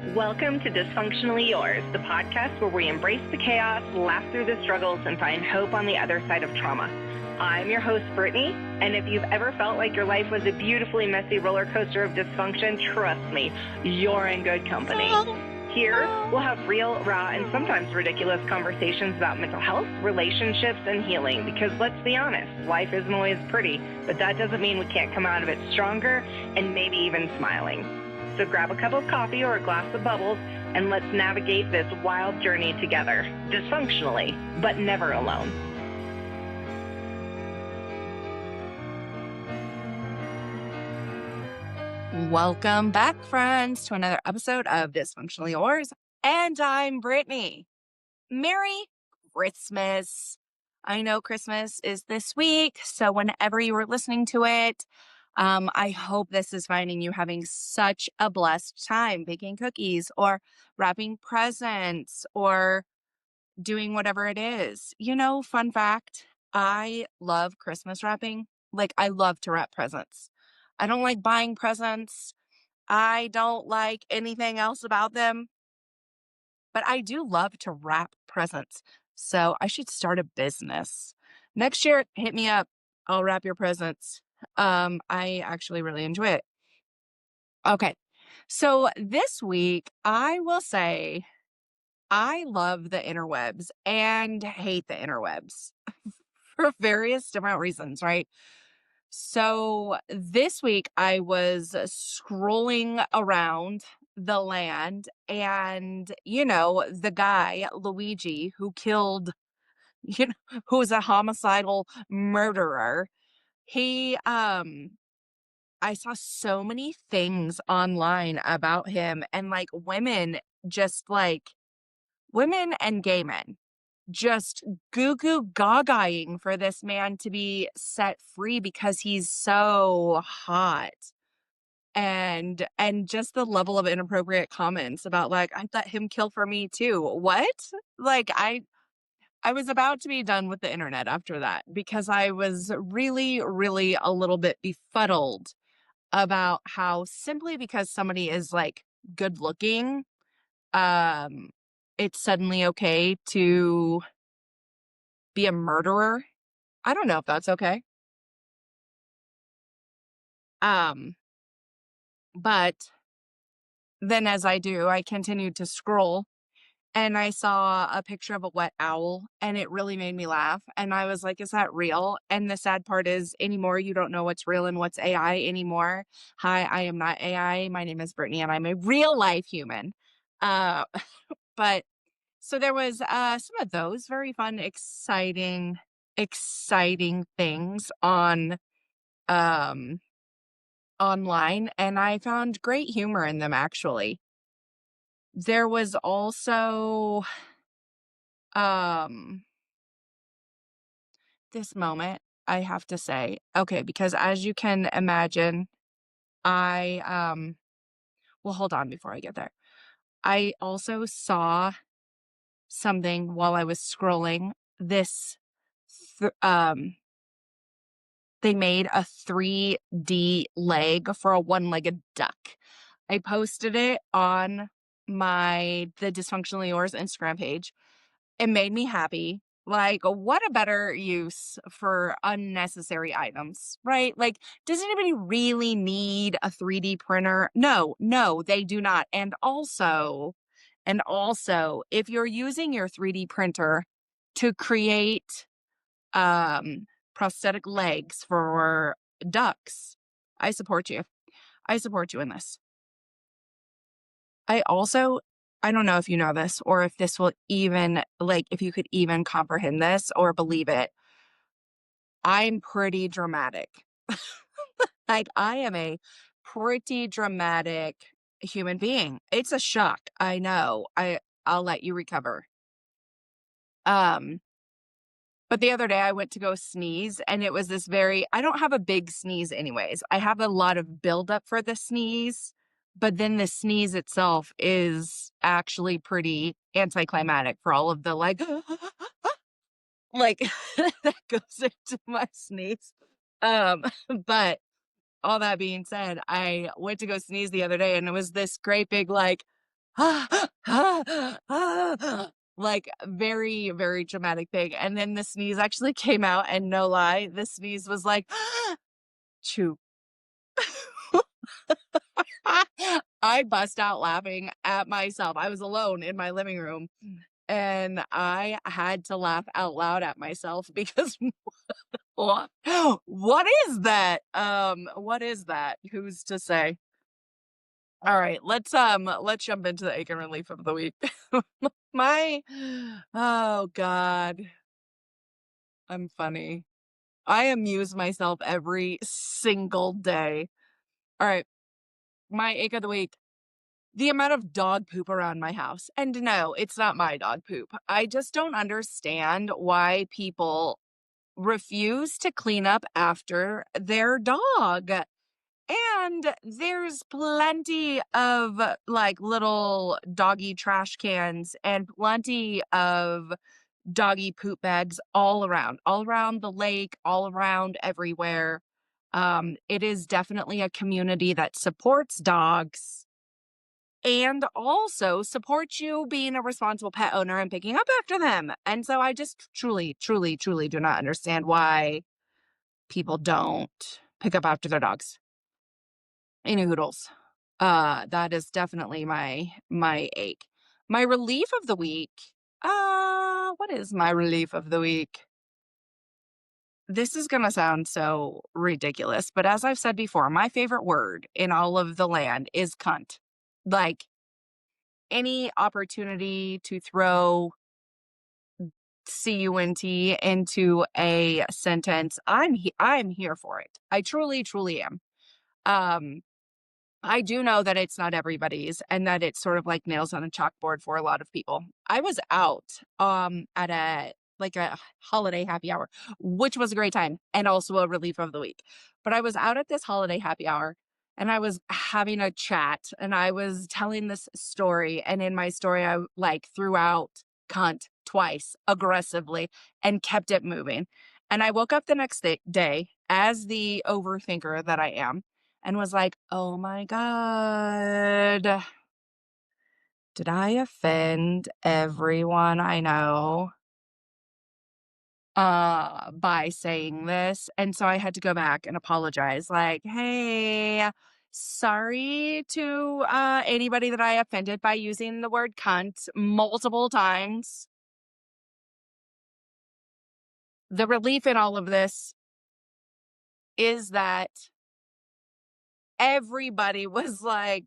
Welcome to Dysfunctionally Yours, the podcast where we embrace the chaos, laugh through the struggles, and find hope on the other side of trauma. I'm your host, Brittany, and if you've ever felt like your life was a beautifully messy roller coaster of dysfunction, trust me, you're in good company. Here, we'll have real, raw, and sometimes ridiculous conversations about mental health, relationships, and healing, because let's be honest, life isn't always pretty, but that doesn't mean we can't come out of it stronger and maybe even smiling. So grab a cup of coffee or a glass of bubbles, and let's navigate this wild journey together, dysfunctionally, but never alone. Welcome back, friends, to another episode of Dysfunctionally Yours, and I'm Brittany. Merry Christmas. I know Christmas is this week, so whenever you are listening to it, I hope this is finding you having such a blessed time baking cookies or wrapping presents or doing whatever it is. You know, fun fact, I love Christmas wrapping. Like, I love to wrap presents. I don't like buying presents. I don't like anything else about them, but I do love to wrap presents. So I should start a business. Next year, hit me up. I'll wrap your presents. I actually really enjoy it. Okay. So this week, I will say I love the interwebs and hate the interwebs for various different reasons, right? So this week I was scrolling around the land and, the guy, Luigi, who killed, who was a homicidal murderer. I saw so many things online about him and women and gay men just goo goo gagaing for this man to be set free because he's so hot. And just the level of inappropriate comments about I let him kill for me too. What? Like I was about to be done with the internet after that because I was really, really a little bit befuddled about how simply because somebody is good looking, it's suddenly okay to be a murderer. I don't know if that's okay. But then as I continued to scroll and I saw a picture of a wet owl and it really made me laugh. And I was like, is that real? And the sad part is anymore, you don't know what's real and what's AI anymore. Hi, I am not AI. My name is Brittany and I'm a real life human. Uh, but so there was some of those very fun, exciting things um online, and I found great humor in them actually. There was also um this moment, I have to say. Okay, because as you can imagine, I well, hold on before I get there. I also saw something while I was scrolling. This th- um they made a 3D leg for a one-legged duck. I posted it on the Dysfunctionally Yours Instagram page. It made me happy. Like, what a better use for unnecessary items, right? Like, does anybody really need a 3D printer? No, they do not. And also, if you're using your 3D printer to create prosthetic legs for ducks, I support you. I support you in this. I don't know if you know this or if this will even, if you could even comprehend this or believe it. I'm pretty dramatic. I am a pretty dramatic human being. It's a shock. I know. I'll let you recover. But the other day I went to go sneeze and it was I don't have a big sneeze anyways. I have a lot of buildup for the sneeze, but then the sneeze itself is actually pretty anticlimactic for all of the that goes into my sneeze. But all that being said, I went to go sneeze the other day and it was this great big like very, very dramatic thing. And then the sneeze actually came out, and no lie, the sneeze was like, chew. I bust out laughing at myself. I was alone in my living room and I had to laugh out loud at myself because what, what is that? What is that? Who's to say? All right, let's jump into the ache and relief of the week. My oh God, I'm funny. I amuse myself every single day. All right, my ache of the week. The amount of dog poop around my house. And no, it's not my dog poop. I just don't understand why people refuse to clean up after their dog. And there's plenty of like little doggy trash cans and plenty of doggy poop bags all around the lake, all around everywhere. It is definitely a community that supports dogs and also supports you being a responsible pet owner and picking up after them. And so I just truly, truly, truly do not understand why people don't pick up after their dogs. Any hoodles. That is definitely my ache. My relief of the week. What is my relief of the week? This is gonna sound so ridiculous, but as I've said before, my favorite word in all of the land is cunt. Like any opportunity to throw cunt into a sentence, I'm here for it. I truly, truly am. Um, I do know that it's not everybody's and that it's sort of like nails on a chalkboard for a lot of people. I was out at a holiday happy hour, which was a great time and also a relief of the week. But I was out at this holiday happy hour and I was having a chat and I was telling this story, and in my story I like threw out cunt twice aggressively and kept it moving. And I woke up the next day as the overthinker that I am and was like, "Oh my God, did I offend everyone I know by saying this?" And so I had to go back and apologize, like, "Hey, sorry to anybody that I offended by using the word cunt multiple times." The relief in all of this is that everybody was like,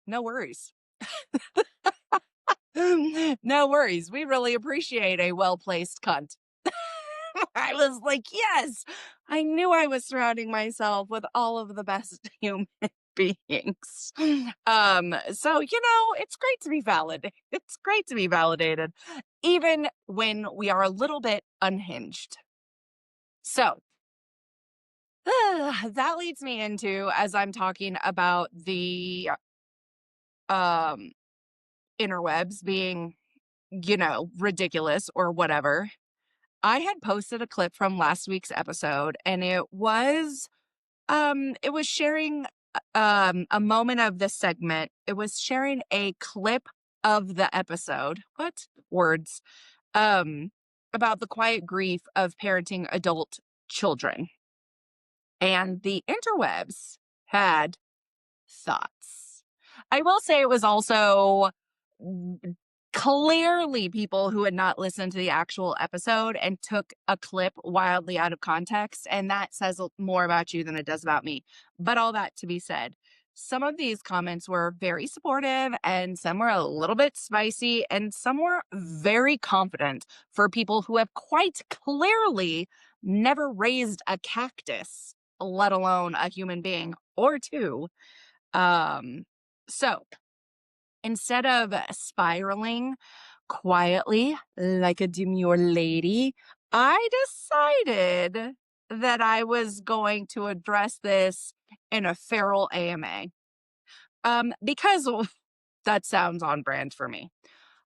"No worries." No worries. We really appreciate a well-placed cunt. I was like, yes, I knew I was surrounding myself with all of the best human beings. So, it's great to be valid. It's great to be validated, even when we are a little bit unhinged. So, that leads me into, as I'm talking about the um interwebs being, ridiculous or whatever. I had posted a clip from last week's episode and it was sharing a moment of this segment. It was sharing a clip of the episode. What words? Um about the quiet grief of parenting adult children. And the interwebs had thoughts. I will say it was also clearly people who had not listened to the actual episode and took a clip wildly out of context. And that says more about you than it does about me. But all that to be said, some of these comments were very supportive and some were a little bit spicy and some were very confident for people who have quite clearly never raised a cactus, let alone a human being or two. So instead of spiraling quietly like a demure lady, I decided that I was going to address this in a feral AMA. Because that sounds on brand for me.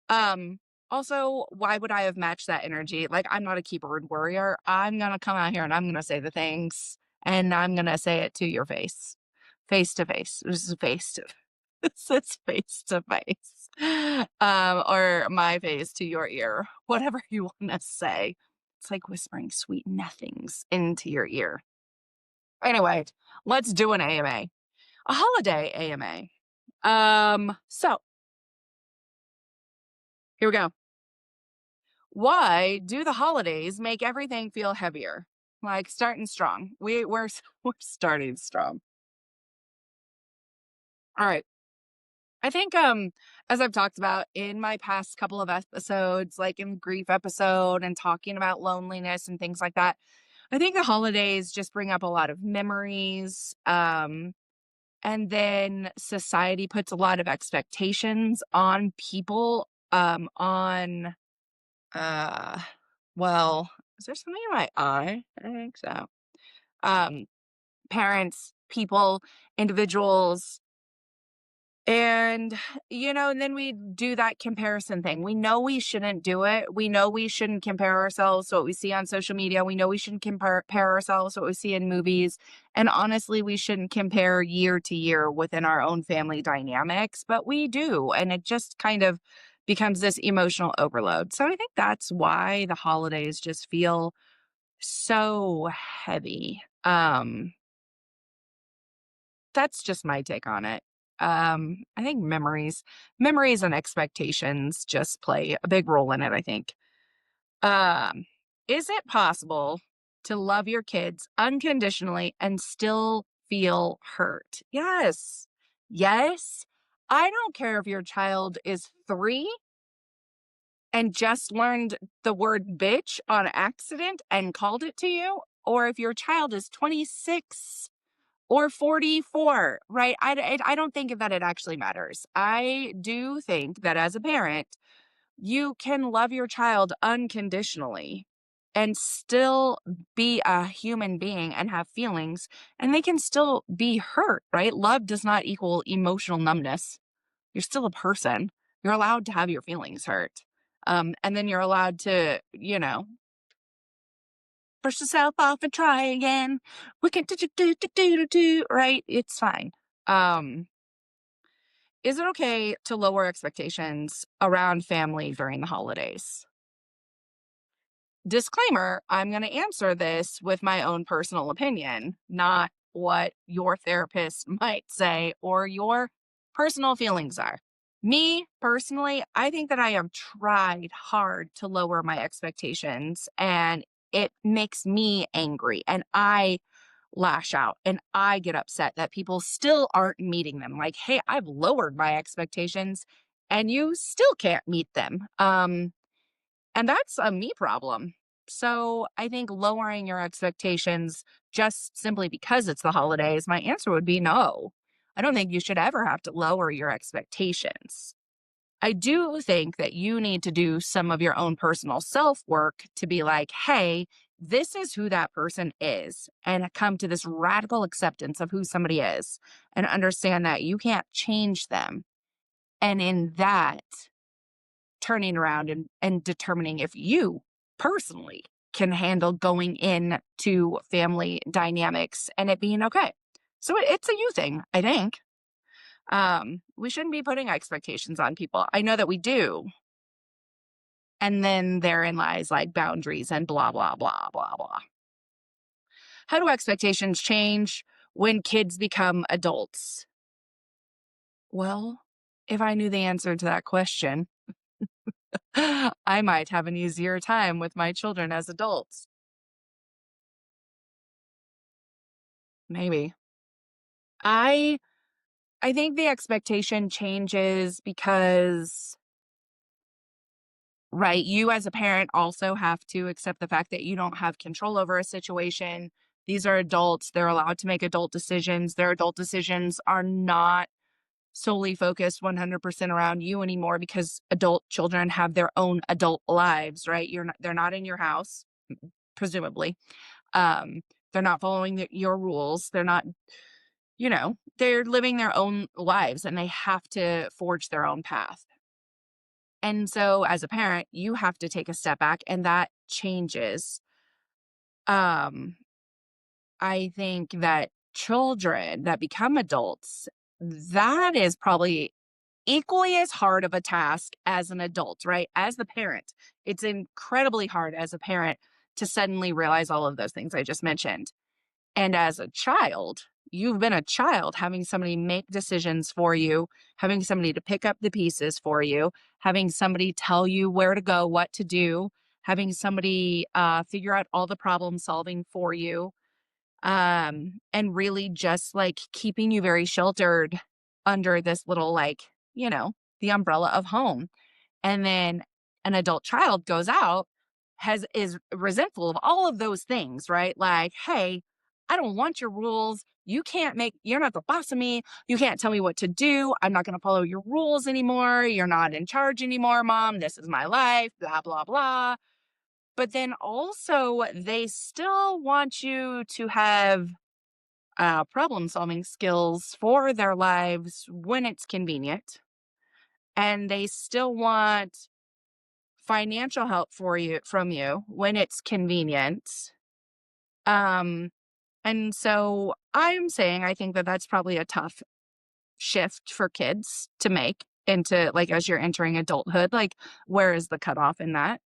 Um, Also, why would I have matched that energy? Like, I'm not a keyboard warrior. I'm gonna come out here and I'm gonna say the things, and I'm gonna say it to your face to face. This is face to This is face to face, or my face to your ear, whatever you want to say. It's like whispering sweet nothings into your ear. Anyway, let's do an AMA, a holiday AMA. So here we go. Why do the holidays make everything feel heavier? Like starting strong. We're starting strong. All right. I think as I've talked about in my past couple of episodes, like in grief episode and talking about loneliness and things like that, I think the holidays just bring up a lot of memories. And then society puts a lot of expectations on people, on uh well, is there something in my eye? I think so. Um, Parents, people, individuals. And, and then we do that comparison thing. We know we shouldn't do it. We know we shouldn't compare ourselves to what we see on social media. We know we shouldn't compare ourselves to what we see in movies. And honestly, we shouldn't compare year to year within our own family dynamics, but we do. And it just kind of becomes this emotional overload. So I think that's why the holidays just feel so heavy. That's just my take on it. I think memories and expectations just play a big role in it, I think. Um, is it possible to love your kids unconditionally and still feel hurt? Yes. Yes. I don't care if your child is 3 and just learned the word bitch on accident and called it to you, or if your child is 26 or 44, right? I don't think that it actually matters. I do think that as a parent, you can love your child unconditionally and still be a human being and have feelings, and they can still be hurt, right? Love does not equal emotional numbness. You're still a person. You're allowed to have your feelings hurt. And then you're allowed to, brush yourself off and try again. We can do, right? It's fine. Um, is it okay to lower expectations around family during the holidays? Disclaimer, I'm going to answer this with my own personal opinion, not what your therapist might say or your personal feelings are. Me personally, I think that I have tried hard to lower my expectations, and it makes me angry and I lash out and I get upset that people still aren't meeting them. Like, hey, I've lowered my expectations and you still can't meet them. And that's a me problem. So I think lowering your expectations just simply because it's the holidays, my answer would be no. I don't think you should ever have to lower your expectations. I do think that you need to do some of your own personal self work to be like, hey, this is who that person is, and come to this radical acceptance of who somebody is and understand that you can't change them. And in that, turning around and determining if you personally can handle going into family dynamics and it being okay. So it's a you thing, I think. We shouldn't be putting expectations on people. I know that we do. And then therein lies like boundaries and blah, blah, blah, blah, blah. How do expectations change when kids become adults? Well, if I knew the answer to that question, I might have an easier time with my children as adults. Maybe. I I think the expectation changes because, right, you as a parent also have to accept the fact that you don't have control over a situation. These are adults. They're allowed to make adult decisions. Their adult decisions are not solely focused 100% around you anymore because adult children have their own adult lives, right? They're not in your house, presumably. Um, they're not following your rules. They're not, they're living their own lives and they have to forge their own path. And so as a parent, you have to take a step back and that changes. Um, I think that children that become adults that is probably equally as hard of a task as an adult, right? As the parent, it's incredibly hard as a parent to suddenly realize all of those things I just mentioned. And as a child, you've been a child having somebody make decisions for you, having somebody to pick up the pieces for you, having somebody tell you where to go, what to do, having somebody figure out all the problem solving for you, and really just like keeping you very sheltered under this little, like, the umbrella of home. And then an adult child goes out, is resentful of all of those things, right? Like, hey, I don't want your rules. You're not the boss of me. You can't tell me what to do. I'm not going to follow your rules anymore. You're not in charge anymore, mom. This is my life, blah, blah, blah. But then also, they still want you to have problem solving skills for their lives when it's convenient. And they still want financial help from you when it's convenient. Um, and so I'm saying I think that that's probably a tough shift for kids to make into, like, as you're entering adulthood, like, where is the cutoff in that?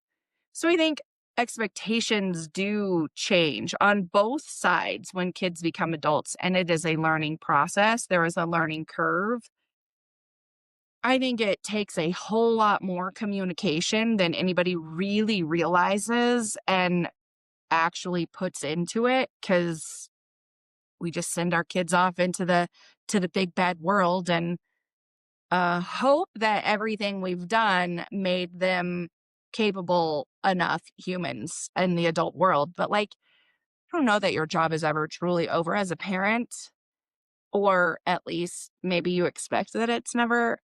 So I think expectations do change on both sides when kids become adults, and it is a learning process. There is a learning curve. I think it takes a whole lot more communication than anybody really realizes and actually puts into it, because we just send our kids off into the big bad world and hope that everything we've done made them capable enough humans in the adult world. But like, I don't know that your job is ever truly over as a parent, or at least maybe you expect that it's never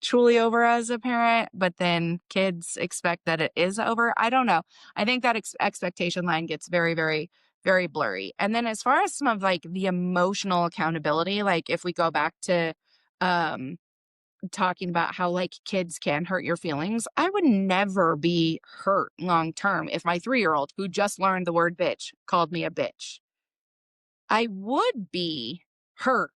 truly over as a parent, but then kids expect that it is over. I don't know. I think that expectation line gets very, very, very blurry. And then as far as some of like the emotional accountability, like if we go back to um talking about how like kids can hurt your feelings, I would never be hurt long term if my 3-year-old who just learned the word bitch called me a bitch. I would be hurt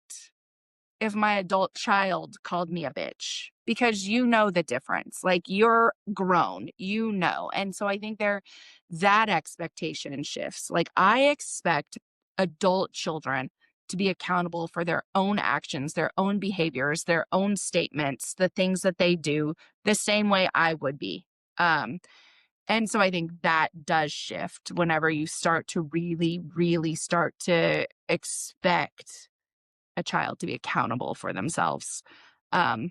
if my adult child called me a bitch, because you know the difference. Like, you're grown, And so I think that expectation shifts. Like, I expect adult children to be accountable for their own actions, their own behaviors, their own statements, the things that they do, the same way I would be. Um, and so I think that does shift whenever you start to really, really start to expect a child to be accountable for themselves. Um,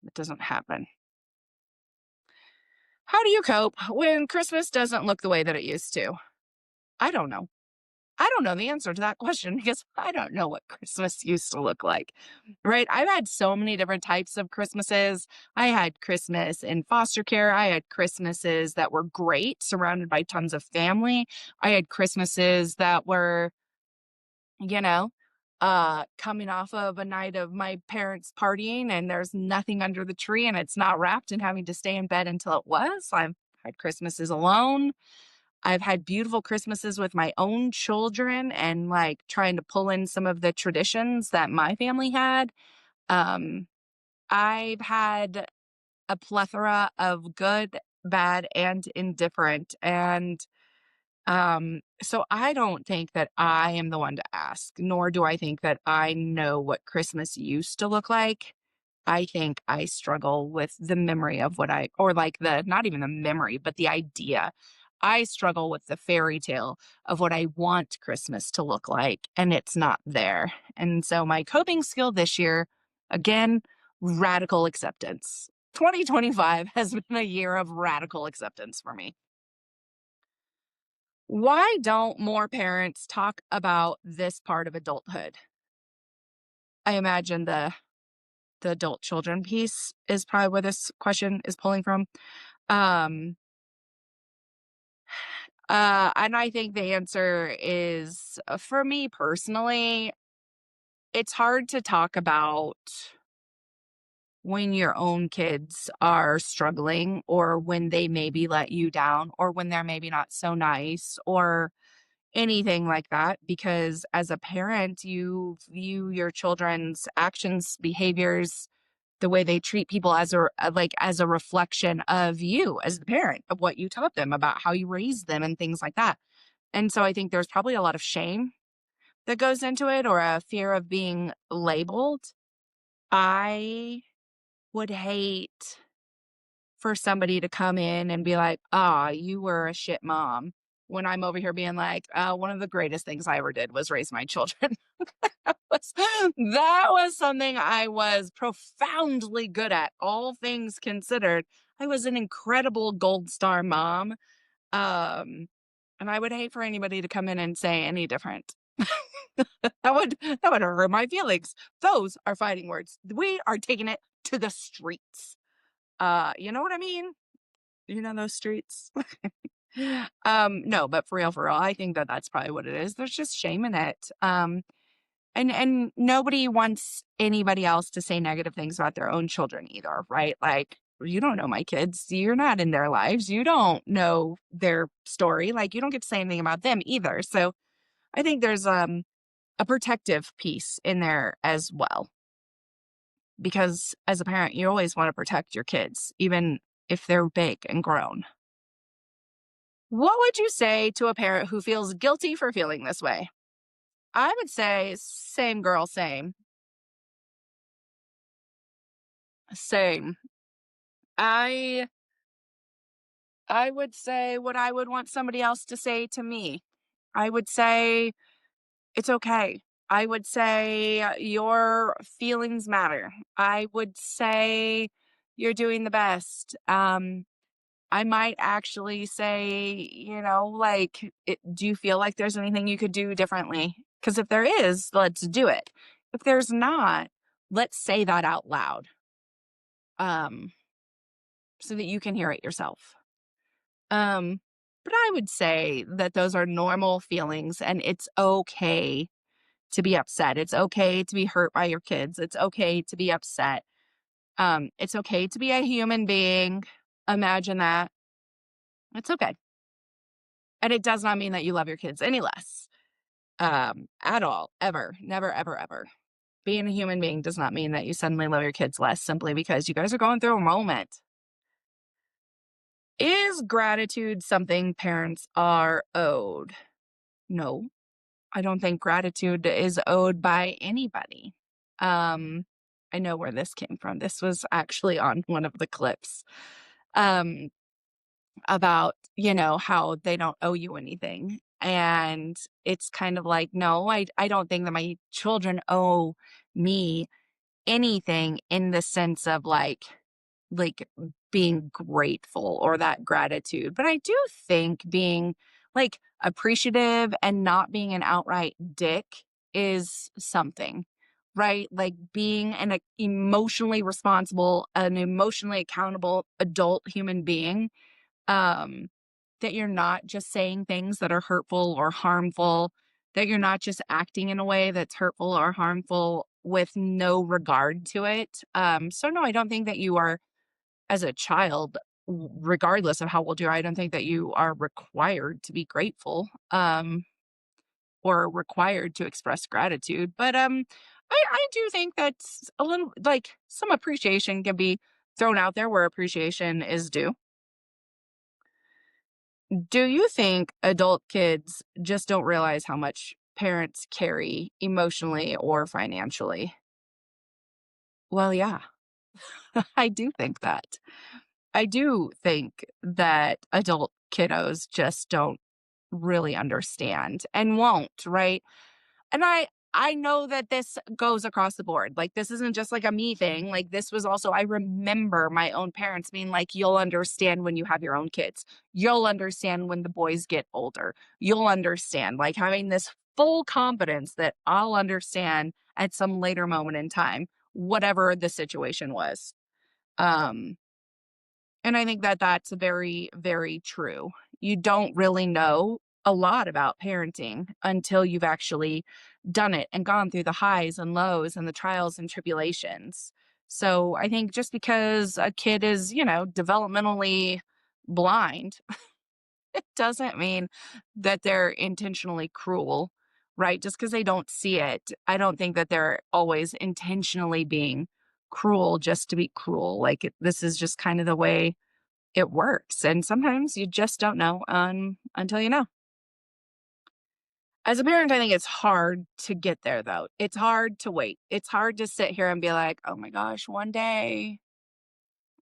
it doesn't happen. How do you cope when Christmas doesn't look the way that it used to? I don't know. I don't know the answer to that question because I don't know what Christmas used to look like, right? I've had so many different types of Christmases. I had Christmas in foster care. I had Christmases that were great, surrounded by tons of family. I had Christmases that were, you know, coming off of a night of my parents partying and there's nothing under the tree and it's not wrapped, and having to stay in bed until it was. I've had Christmases alone. I've had beautiful Christmases with my own children and like trying to pull in some of the traditions that my family had. Um, I've had a plethora of good, bad, and indifferent. And so I don't think that I am the one to ask, nor do I think that I know what Christmas used to look like. I think I struggle with the memory of or like not even the memory, but the idea. I struggle with the fairy tale of what I want Christmas to look like, and it's not there. And so my coping skill this year, again, radical acceptance. 2025 has been a year of radical acceptance for me. Why don't more parents talk about this part of adulthood? I imagine the adult children piece is probably where this question is pulling from. Um, and I think the answer is, for me personally, it's hard to talk about when your own kids are struggling, or when they maybe let you down, or when they're maybe not so nice, or anything like that, because as a parent, you view your children's actions, behaviors, the way they treat people as as a reflection of you as the parent, of what you taught them, about how you raised them and things like that. And so I think there's probably a lot of shame that goes into it, or a fear of being labeled. I would hate for somebody to come in and be like, "Ah, you were a shit mom," when I'm over here being like, "One of the greatest things I ever did was raise my children." That was something I was profoundly good at, all things considered. I was an incredible gold star mom, um, and I would hate for anybody to come in and say any different. That would hurt my feelings. Those are fighting words. We are taking it to the streets. You know what I mean? You know those streets? No, but for real, I think that that's probably what it is. There's just shame in it. And nobody wants anybody else to say negative things about their own children either, right? Like, you don't know my kids. You're not in their lives. You don't know their story. Like, you don't get to say anything about them either. So I think there's a protective piece in there as well. Because as a parent, you always want to protect your kids, even if they're big and grown. What would you say to a parent who feels guilty for feeling this way? I would say same girl, same. Same. I I would say what I would want somebody else to say to me. I would say it's okay. I would say your feelings matter. I would say you're doing the best. I might actually say, like, do you feel like there's anything you could do differently? Because if there is, let's do it. If there's not, let's say that out loud, um, so that you can hear it yourself. Um, but I would say that those are normal feelings, and it's okay to be upset. It's okay to be hurt by your kids. It's okay to be upset. It's okay to be a human being. Imagine that. It's okay. And it does not mean that you love your kids any less, at all, ever, never, ever, ever. Being a human being does not mean that you suddenly love your kids less simply because you guys are going through a moment. Is gratitude something parents are owed? No, I don't think gratitude is owed by anybody. Um, I know where this came from. This was actually on one of the clips. Um, about, how they don't owe you anything. And it's kind of like, no, I don't think that my children owe me anything in the sense of like being grateful or that gratitude. But I do think being like appreciative and not being an outright dick is something, right? Like being an emotionally responsible, an emotionally accountable adult human being, um, that you're not just saying things that are hurtful or harmful, that you're not just acting in a way that's hurtful or harmful with no regard to it. So no, I don't think that you are, as a child, regardless of how old you are, I don't think that you are required to be grateful, or required to express gratitude. But I do think that's a little like some appreciation can be thrown out there where appreciation is due. Do you think adult kids just don't realize how much parents carry emotionally or financially? Well, yeah, I do think that. I do think that adult kiddos just don't really understand and won't, right? And I know that this goes across the board. Like, this isn't just like a me thing. Like, this was also, I remember my own parents being like, you'll understand when you have your own kids. You'll understand when the boys get older. You'll understand, like, having this full confidence that I'll understand at some later moment in time, whatever the situation was. Um, and I think that that's very, very true. You don't really know a lot about parenting until you've actually done it and gone through the highs and lows and the trials and tribulations. So I think just because a kid is, developmentally blind It doesn't mean that they're intentionally cruel, right? Just because they don't see it, I don't think that they're always intentionally being cruel just to be cruel. Like, this is just kind of the way it works. And sometimes you just don't know until you know. As a parent, I think it's hard to get there, though. It's hard to wait. It's hard to sit here and be like, oh my gosh, one day,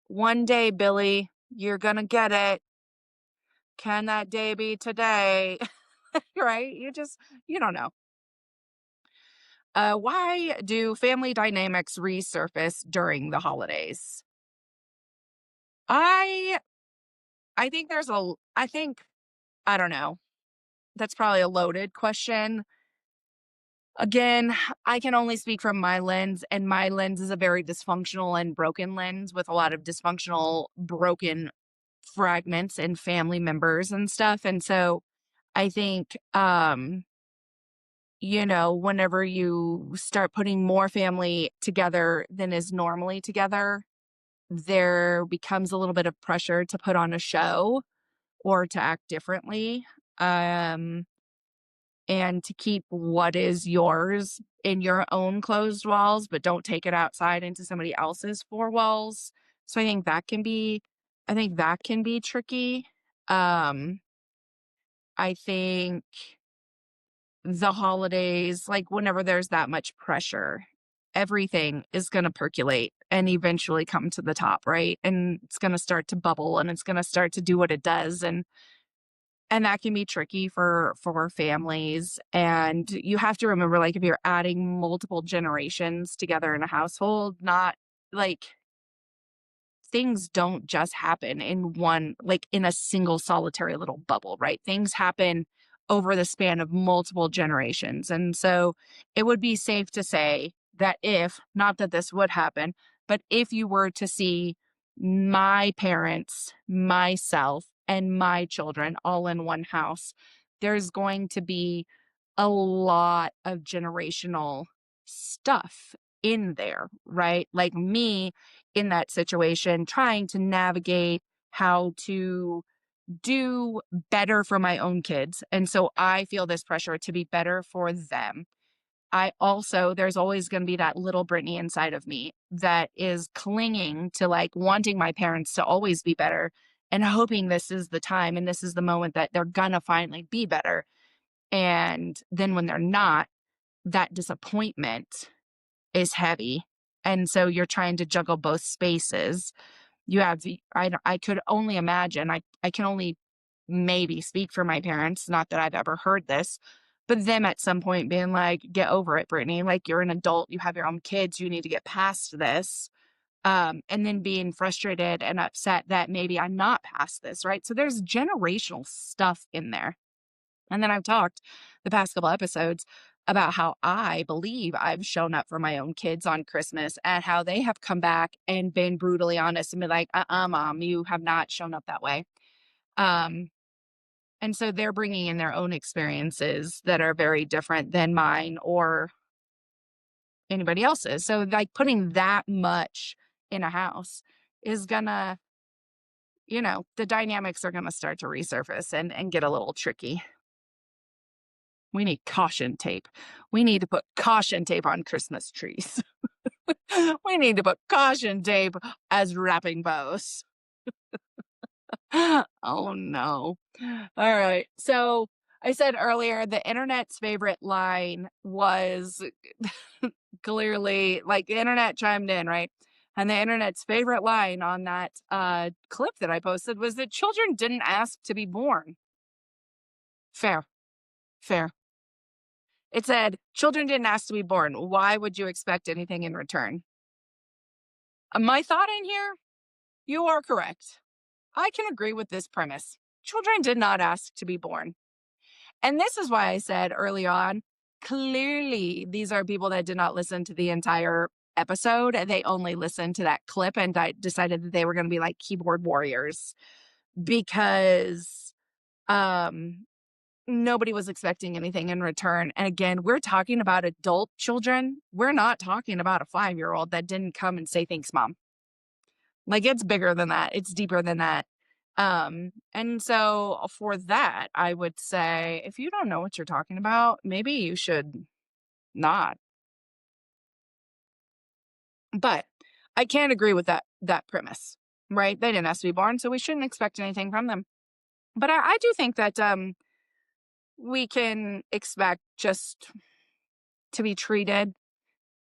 Billy, you're going to get it. Can that day be today? Right? You don't know. Why do family dynamics resurface during the holidays? I I think I don't know. That's probably a loaded question. Again, I can only speak from my lens, and my lens is a very dysfunctional and broken lens with a lot of dysfunctional, broken fragments and family members and stuff. And so I think whenever you start putting more family together than is normally together, there becomes a little bit of pressure to put on a show or to act differently. Um, and to keep what is yours in your own closed walls, but don't take it outside into somebody else's four walls. So I think that can be tricky. Um, I think the holidays, like whenever there's that much pressure, everything is going to percolate and eventually come to the top, right? And it's going to start to bubble and it's going to start to do what it does. And that can be tricky for families. And you have to remember, like, if you're adding multiple generations together in a household, not like things don't just happen in one, like in a single solitary little bubble, right? Things happen over the span of multiple generations. And so it would be safe to say that if, not that this would happen, but if you were to see my parents, myself, and my children all in one house, there's going to be a lot of generational stuff in there, right? Like me in that situation, trying to navigate how to do better for my own kids. And so I feel this pressure to be better for them. There's always going to be that little Brittany inside of me that is clinging to like wanting my parents to always be better and hoping this is the time and this is the moment that they're going to finally be better. And then when they're not, that disappointment is heavy. And so you're trying to juggle both spaces. I could only imagine, I can only maybe speak for my parents, not that I've ever heard this, but them at some point being like, get over it, Brittany. Like, you're an adult, you have your own kids, you need to get past this. And then being frustrated and upset that maybe I'm not past this, right? So there's generational stuff in there. And then I've talked the past couple episodes about how I believe I've shown up for my own kids on Christmas and how they have come back and been brutally honest and be like, mom, you have not shown up that way. Um, and so they're bringing in their own experiences that are very different than mine or anybody else's. So, like, putting that much in a house is gonna, the dynamics are gonna start to resurface and get a little tricky. We need caution tape. We need to put caution tape on Christmas trees. We need to put caution tape as wrapping bows. Oh no. All right. So I said earlier the internet's favorite line was clearly, like, the internet chimed in, right? And the internet's favorite line on that clip that I posted was that children didn't ask to be born. Fair. Fair. It said, children didn't ask to be born. Why would you expect anything in return? My thought in here, you are correct. I can agree with this premise. Children did not ask to be born. And this is why I said early on, clearly these are people that did not listen to the entire episode. They only listened to that clip and decided that they were going to be like keyboard warriors because nobody was expecting anything in return. And again, we're talking about adult children. We're not talking about a 5-year-old that didn't come and say, thanks, mom. Like, it's bigger than that. It's deeper than that. And so for that, I would say if you don't know what you're talking about, maybe you should not. But I can't agree with that premise, right? They didn't ask to be born, so we shouldn't expect anything from them. But I do think that we can expect just to be treated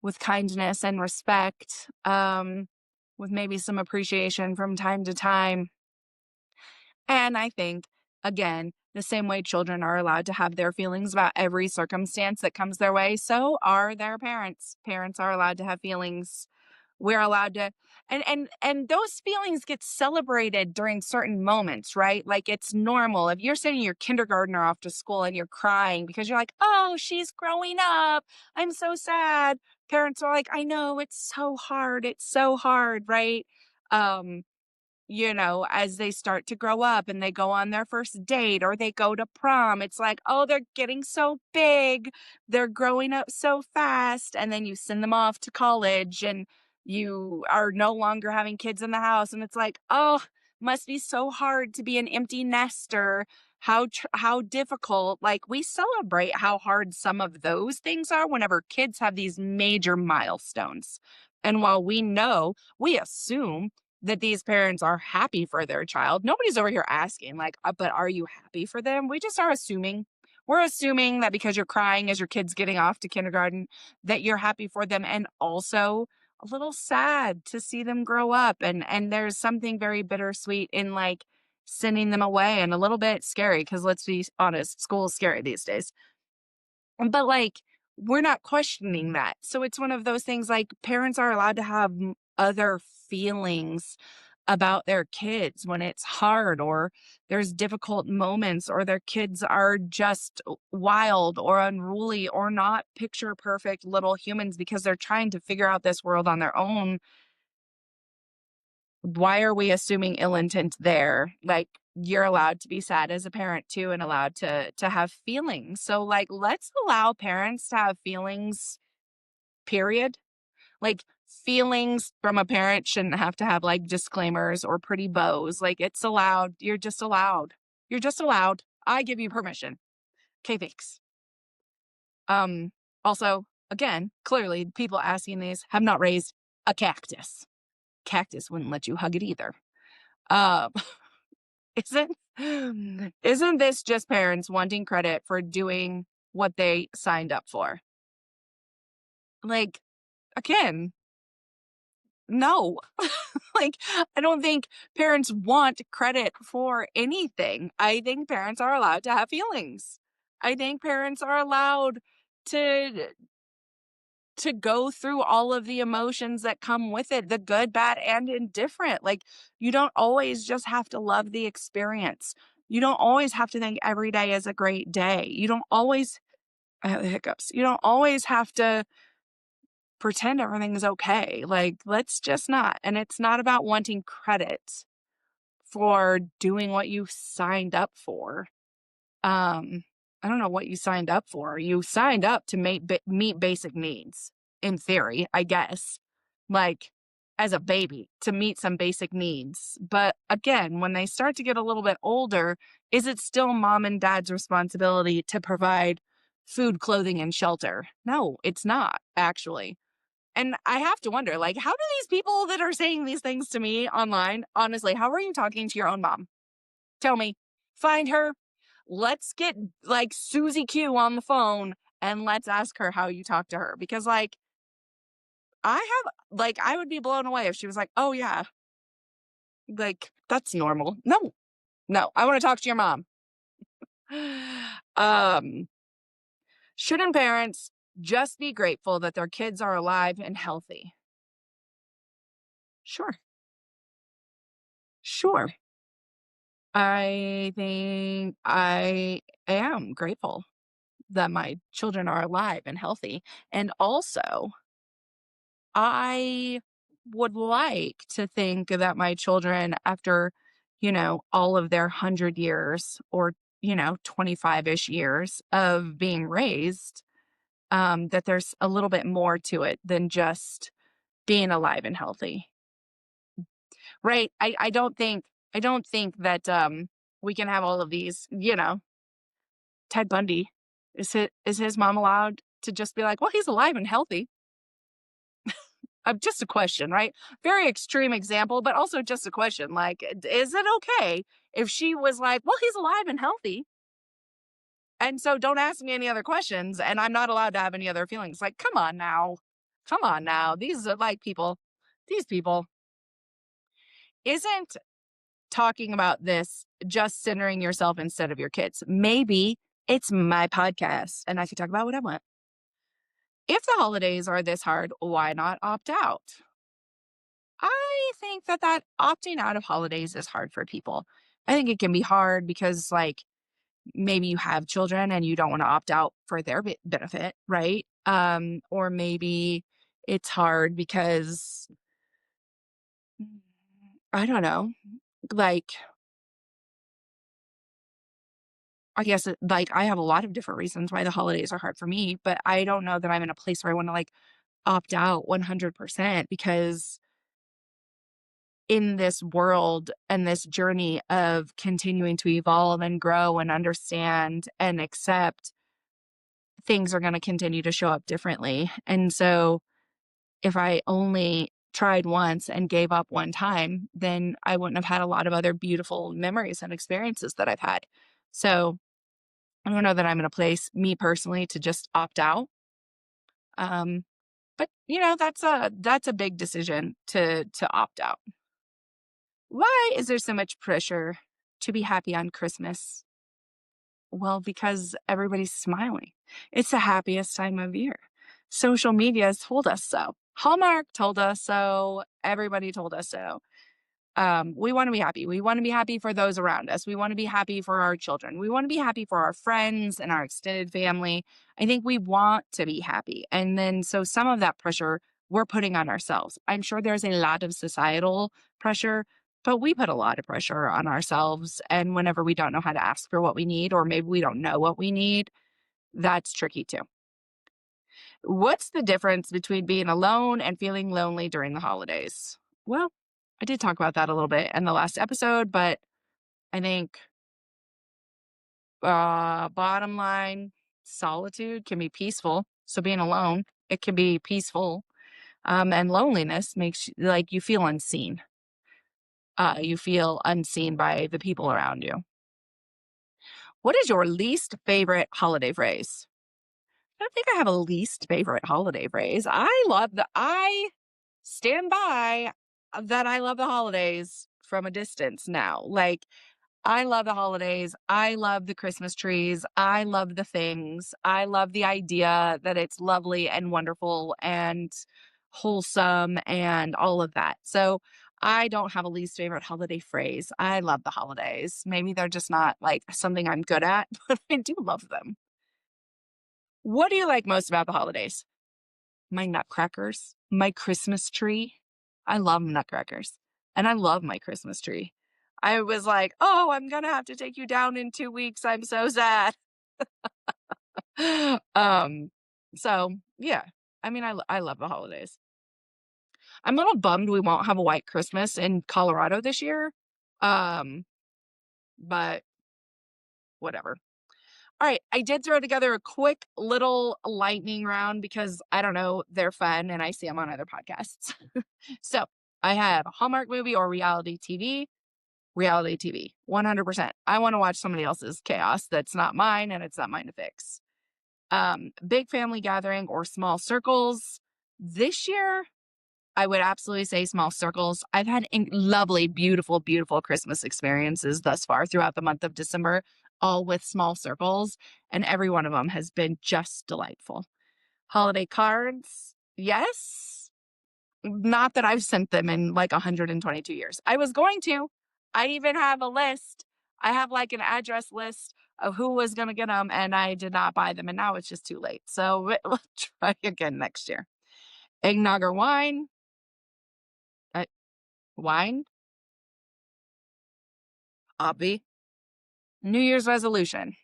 with kindness and respect, with maybe some appreciation from time to time. And I think, again, the same way children are allowed to have their feelings about every circumstance that comes their way, so are their parents. Parents are allowed to have feelings. We're allowed to, and those feelings get celebrated during certain moments, right? Like it's normal. If you're sending your kindergartner off to school and you're crying because you're like, "Oh, she's growing up. I'm so sad." Parents are like, "I know, it's so hard. It's so hard," right? Um as they start to grow up and they go on their first date or they go to prom, it's like, oh, they're getting so big. They're growing up so fast. And then you send them off to college and you are no longer having kids in the house. And it's like, oh, must be so hard to be an empty nester. How difficult. Like we celebrate how hard some of those things are whenever kids have these major milestones. And while we assume that these parents are happy for their child. Nobody's over here asking, like, but are you happy for them? We just are assuming. We're assuming that because you're crying as your kid's getting off to kindergarten, that you're happy for them and also a little sad to see them grow up. And there's something very bittersweet in like sending them away and a little bit scary because let's be honest, school is scary these days. But like, we're not questioning that. So it's one of those things like parents are allowed to have other feelings about their kids when it's hard or there's difficult moments or their kids are just wild or unruly or not picture perfect little humans because they're trying to figure out this world on their own. Why are we assuming ill intent there? Like you're allowed to be sad as a parent too and allowed to have feelings. So like let's allow parents to have feelings, period. Like feelings from a parent shouldn't have to have like disclaimers or pretty bows. Like it's allowed. You're just allowed. You're just allowed. I give you permission. Okay, thanks. Um Also, again, clearly people asking these have not raised a cactus. Cactus wouldn't let you hug it either. Um Isn't isn't this just parents wanting credit for doing what they signed up for? Like, again, no. Like, I don't think parents want credit for anything. I think parents are allowed to have feelings. I think parents are allowed to go through all of the emotions that come with it, the good, bad, and indifferent. Like, you don't always just have to love the experience. You don't always have to think every day is a great day. You don't always, I have the hiccups. You don't always have to pretend everything is okay. Like, let's just not. And it's not about wanting credit for doing what you signed up for. Um, I don't know what you signed up for. You signed up to meet basic needs, in theory, I guess, like as a baby to meet some basic needs. But again, when they start to get a little bit older, is it still mom and dad's responsibility to provide food, clothing, and shelter? No, it's not actually. And I have to wonder, like, how do these people that are saying these things to me online, honestly, how are you talking to your own mom? Tell me. Find her. Let's get like Susie Q on the phone and let's ask her how you talk to her. Because like I would be blown away if she was like, oh yeah, like that's normal. No, no, I want to talk to your mom. um, shouldn't parents just be grateful that their kids are alive and healthy? Sure. Sure. I think I am grateful that my children are alive and healthy. And also, I would like to think that my children, after, all of their 100 years or, 25 ish years of being raised, that there's a little bit more to it than just being alive and healthy. Right. I don't think I don't think that we can have all of these, Ted Bundy. Is his mom allowed to just be like, well, he's alive and healthy? Just a question, right? Very extreme example, but also just a question. Like, is it okay if she was like, well, he's alive and healthy? And so don't ask me any other questions, and I'm not allowed to have any other feelings. Like, come on now. Come on now. These are like people. These people. Isn't talking about this just centering yourself instead of your kids? Maybe it's my podcast and I can talk about what I want. If the holidays are this hard, why not opt out? I think that opting out of holidays is hard for people. I think it can be hard because, like, maybe you have children and you don't want to opt out for their benefit, right? Or maybe it's hard because I don't know, like, I guess like I have a lot of different reasons why the holidays are hard for me, but I don't know that I'm in a place where I want to like opt out 100% because in this world and this journey of continuing to evolve and grow and understand and accept, things are going to continue to show up differently. And so if I only tried once and gave up one time, then I wouldn't have had a lot of other beautiful memories and experiences that I've had. So I don't know that I'm in a place, me personally, to just opt out. Um, but that's a big decision to opt out. Why is there so much pressure to be happy on Christmas? Well, because everybody's smiling. It's the happiest time of year. Social media has told us so. Hallmark told us so. Everybody told us so. We want to be happy. We want to be happy for those around us. We want to be happy for our children. We want to be happy for our friends and our extended family. I think we want to be happy. And then, so some of that pressure we're putting on ourselves. I'm sure there's a lot of societal pressure, but we put a lot of pressure on ourselves. And whenever we don't know how to ask for what we need, or maybe we don't know what we need, that's tricky too. What's the difference between being alone and feeling lonely during the holidays? Well, I did talk about that a little bit in the last episode, but I think bottom line, solitude can be peaceful. So being alone, it can be peaceful. And loneliness makes like you feel unseen. You feel unseen by the people around you. What is your least favorite holiday phrase? I don't think I have a least favorite holiday phrase. I stand by that I love the holidays from a distance now. Like, I love the holidays. I love the Christmas trees. I love the things. I love the idea that it's lovely and wonderful and wholesome and all of that. So I don't have a least favorite holiday phrase. I love the holidays. Maybe they're just not like something I'm good at, but I do love them. What do you like most about the holidays? My nutcrackers, my Christmas tree. I love nutcrackers and I love my Christmas tree. I was like, oh, I'm going to have to take you down in 2 weeks. I'm so sad. um, so yeah, I mean, I love the holidays. I'm a little bummed we won't have a white Christmas in Colorado this year. Um, but whatever. All right, I did throw together a quick little lightning round because I don't know, they're fun and I see them on other podcasts. So I have a Hallmark movie or reality TV. Reality TV, 100%. I want to watch somebody else's chaos that's not mine and it's not mine to fix. Big family gathering or small circles. This year, I would absolutely say small circles. I've had lovely, beautiful, beautiful Christmas experiences thus far throughout the month of December, all with small circles, and every one of them has been just delightful. Holiday cards, yes. Not that I've sent them in like 122 years. I was going to. I even have a list. I have like an address list of who was going to get them, and I did not buy them, and now it's just too late. So we'll try again next year. Eggnog or wine? Uh, Wine? Obvi. New Year's resolution.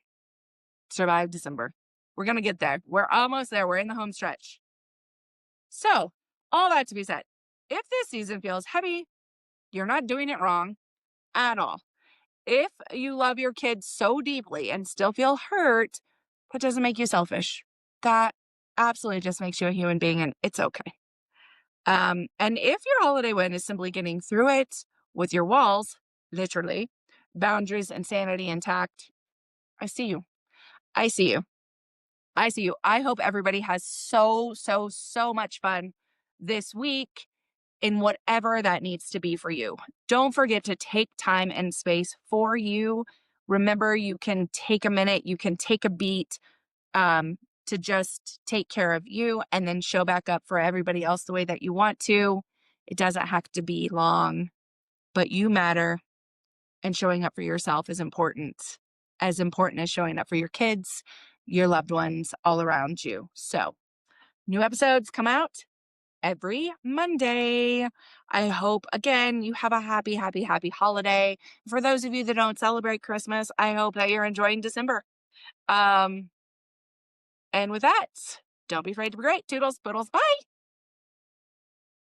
Survive December. We're going to get there. We're almost there. We're in the home stretch. So, all that to be said, if this season feels heavy, you're not doing it wrong. at all. If you love your kids so deeply and still feel hurt, that doesn't make you selfish. That absolutely just makes you a human being, and it's okay. And if your holiday win is simply getting through it with your walls, literally, boundaries and sanity intact, I see you. I see you. I see you. I hope everybody has so much fun this week in whatever that needs to be for you. Don't forget to take time and space for you. Remember, you can take a minute, you can take a beat to just take care of you and then show back up for everybody else the way that you want to. It doesn't have to be long, but you matter, and showing up for yourself is important as showing up for your kids, your loved ones all around you. So, new episodes come out every Monday. I hope, again, you have a happy holiday. For those of you that don't celebrate Christmas, I hope that you're enjoying December. And with that, don't be afraid to be great. Toodles, poodles, bye.